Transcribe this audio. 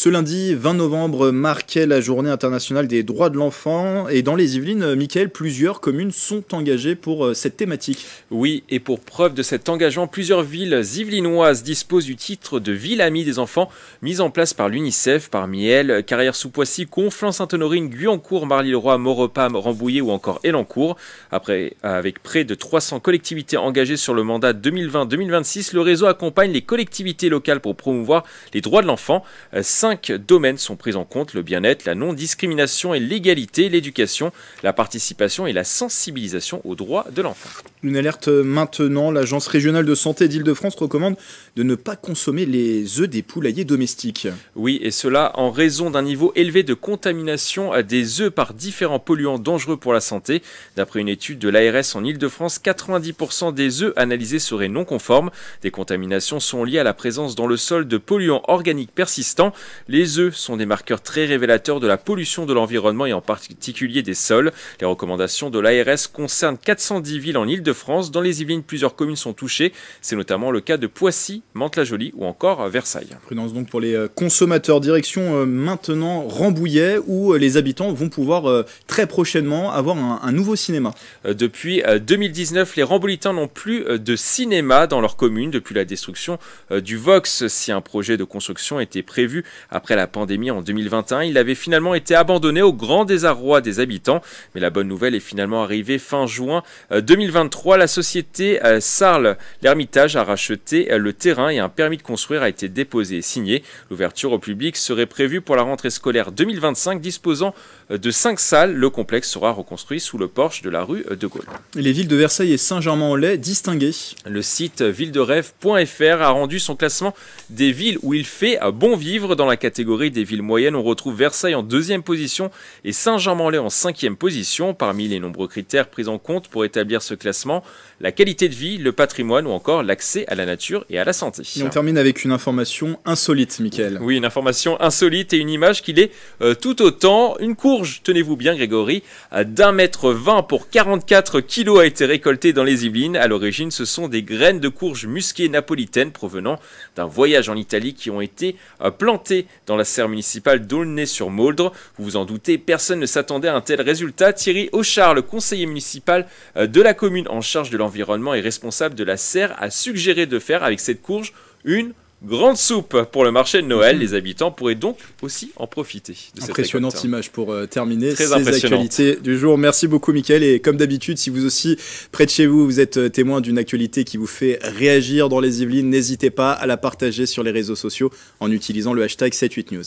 Ce lundi 20 novembre marquait la journée internationale des droits de l'enfant et dans les Yvelines, Mickaël, plusieurs communes sont engagées pour cette thématique. Oui, et pour preuve de cet engagement, plusieurs villes yvelinoises disposent du titre de ville amie des enfants mis en place par l'UNICEF, parmi elles Carrières-sous-Poissy, Conflans, Sainte-Honorine, Guyancourt, Marly-le-Roi, Maurepas, Rambouillet ou encore Elancourt. Après, avec près de 300 collectivités engagées sur le mandat 2020-2026, le réseau accompagne les collectivités locales pour promouvoir les droits de l'enfant. 5 domaines sont pris en compte: le bien-être, la non-discrimination et l'égalité, l'éducation, la participation et la sensibilisation aux droits de l'enfant. Une alerte maintenant, l'Agence régionale de santé d'Île-de-France recommande de ne pas consommer les œufs des poulaillers domestiques. Oui, et cela en raison d'un niveau élevé de contamination des œufs par différents polluants dangereux pour la santé. D'après une étude de l'ARS en Île-de-France, 90% des œufs analysés seraient non conformes. Des contaminations sont liées à la présence dans le sol de polluants organiques persistants. Les œufs sont des marqueurs très révélateurs de la pollution de l'environnement et en particulier des sols. Les recommandations de l'ARS concernent 410 villes en Île-de-France. Dans les Yvelines, plusieurs communes sont touchées. C'est notamment le cas de Poissy, Mantes-la-Jolie ou encore Versailles. Prudence donc pour les consommateurs. Direction maintenant Rambouillet où les habitants vont pouvoir très prochainement avoir un nouveau cinéma. Depuis 2019, les Ramboulitains n'ont plus de cinéma dans leur commune depuis la destruction du Vox. Si un projet de construction était prévu après la pandémie en 2021, il avait finalement été abandonné au grand désarroi des habitants. Mais la bonne nouvelle est finalement arrivée fin juin 2023. La société Sarles l'Hermitage a racheté le terrain et un permis de construire a été déposé et signé. L'ouverture au public serait prévue pour la rentrée scolaire 2025, disposant de 5 salles. Le complexe sera reconstruit sous le porche de la rue de Gaulle. Les villes de Versailles et Saint-Germain-en-Laye distinguées. Le site villederev.fr a rendu son classement des villes où il fait bon vivre. Dans la catégorie des villes moyennes, on retrouve Versailles en 2e position et Saint-Germain-en-Laye en 5e position. Parmi les nombreux critères pris en compte pour établir ce classement, la qualité de vie, le patrimoine ou encore l'accès à la nature et à la santé. Et on termine avec une information insolite, Mickaël. Oui, une information insolite et une image qui l'est tout autant. Une courge, tenez-vous bien Grégory, d'1,20 m pour 44 kg a été récoltée dans les Yvelines. À l'origine, ce sont des graines de courge musquée napolitaine provenant d'un voyage en Italie qui ont été plantées dans la serre municipale d'Aulnay-sur-Mauldre. Vous vous en doutez, personne ne s'attendait à un tel résultat. Thierry Auchard, le conseiller municipal de la commune en charge de l'environnement et responsable de la serre, a suggéré de faire avec cette courge une grande soupe pour le marché de Noël. Les habitants pourraient donc aussi en profiter de cette impressionnante récolte. Image pour terminer Très ces actualités du jour. Merci beaucoup Mickaël, et comme d'habitude, si vous aussi près de chez vous, vous êtes témoin d'une actualité qui vous fait réagir dans les Yvelines, n'hésitez pas à la partager sur les réseaux sociaux en utilisant le hashtag 78news.